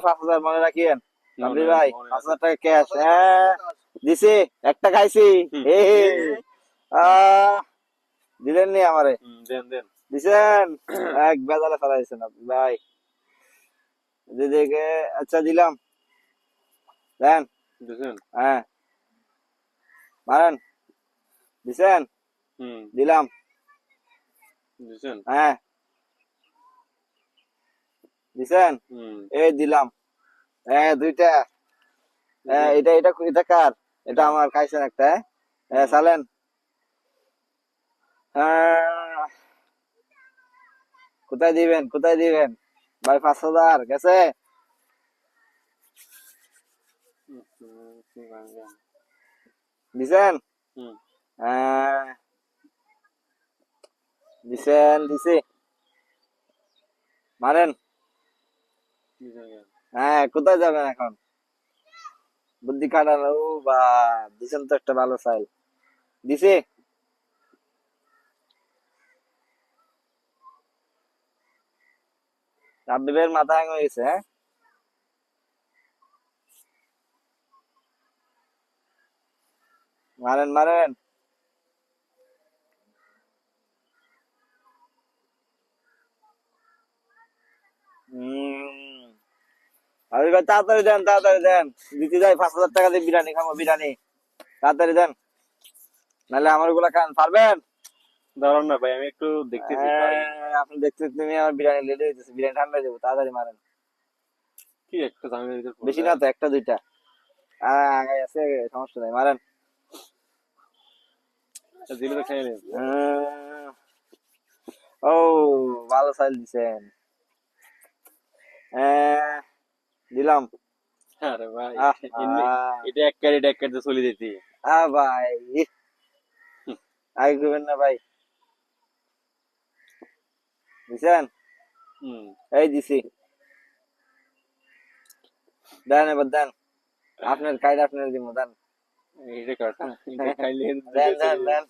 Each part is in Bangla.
5,000 মনে রাখিয়েন রাব্বি ভাই, 5,000 টাকা ক্যাশ। হ্যাঁ দিছি, একটা খাইছি। দিলেন নি আমারে? দিছেন? এক বেজালে ফেলা দিছেন আপনি ভাই। দিদিকে আচ্ছা দিলাম, দেন। হ্যাঁ মারেন। দিছেন? দিলাম। হ্যাঁ দিছেন? এই দিলাম। হ্যাঁ দুইটা। হ্যাঁ এটা এটা এটা কার? এটা আমার, খাইছেন একটা। হ্যাঁ চালেন। হ্যাঁ কোথায় দিবেন, কোথায় দিবেন ভাই? 5,000 গেছে। দিছেন? হ্যাঁ দিছেন, দিছি। মারেন। হ্যাঁ কোথায় যাবেন এখন? বুদ্ধি কাটানো বা দিছেন তো একটা ভালো চাইল। দিছি। রাব্বিবের মাথা হ্যাং হয়ে গেছে। হ্যাঁ মারেন মারেন। রাব্বি ভাই তাড়াতাড়ি দেন, তাড়াতাড়ি দেন। দিতে যাই 5,000 টাকা দিয়ে বিরিয়ানি খাবো, বিরিয়ানি। তাড়াতাড়ি দেন, নাহলে আমার গুলা খান। পারবেন? দাঁড়ান না ভাই, আমি একটু দেখতেছি। আপনি দেখতে তুমি আমার বিরিয়ানি লেটে হইতেছে, বিরিয়ানি ঠান্ডা যাবো। তাড়াতাড়ি মারেন। কি একটা ঝামেলার ভিতর বেশি না তো, একটা দুইটা আগাই আছে, সমস্যা নাই, মারেন। দিলে তো খেয়ে নেন। ও ভালো চাইল দিছেন। দিলাম। আরে ভাই, এটা এক কারি চলে যেতে। ভাই আগে করবেন না ভাই। দিছেন? এই দিছি। দেন এবার দেন, আপনার কাইড আপনার দিব, দেন। দেন দেন দেন।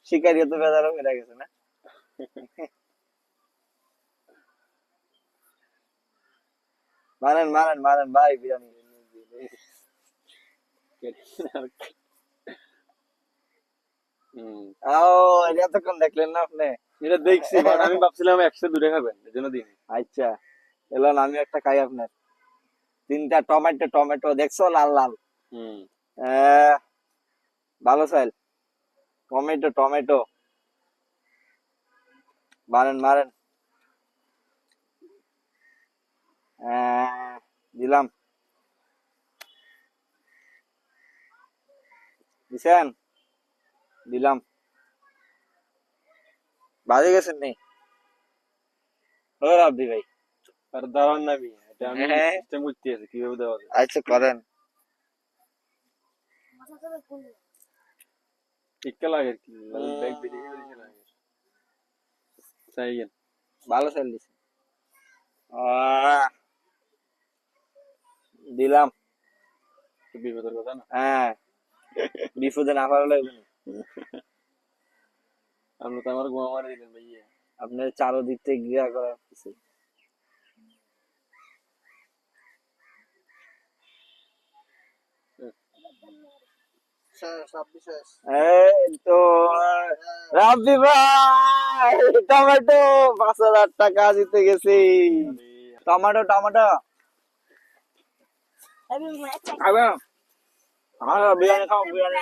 শিকারি তো বেজারও হয়ে গেছে না? মারেন মারেন মারেন ভাই বিরিয়ানি। এটা এতক্ষণ দেখলেন না আপনি? এটা দেখছি, আমি ভাবছিলাম 102 খাবেন, এই জন্য দিন। আচ্ছা এলো, আমি একটা খাই আপনার। 3টা টমেটো, টমেটো দেখছো লাল লাল। ভালো চাইল। Tomato tomato. মারেন মারেন। দিলাম। দিছেন? দিলাম। বাজে গেছেন নি? ও রাব্বি ভাই, আর দাঁড়ান না, এটা আমি সিস্টেম করতে আছি কিভাবে দেওয়া যায়। আচ্ছা করেন। টিক্কা লাগে কি, ব্যাগ বেরিয়ে গেছে লাগে। চাই গেল। ভালো চাইল দিছে। দিলাম। বিপদের কথা না। হ্যাঁ বিপদে না পারলে আপনি তো আমার গোয়া মারে দিলেন ভাইয়া। আপনার চারোদিক থেকে গিয়া করা কিছু। এই তো রাব্বি ভাই, টমেটো 5,000 টাকা জিতে গেছি। Tomato tomato. বিরিয়ানি খাও, বিরিয়ানি।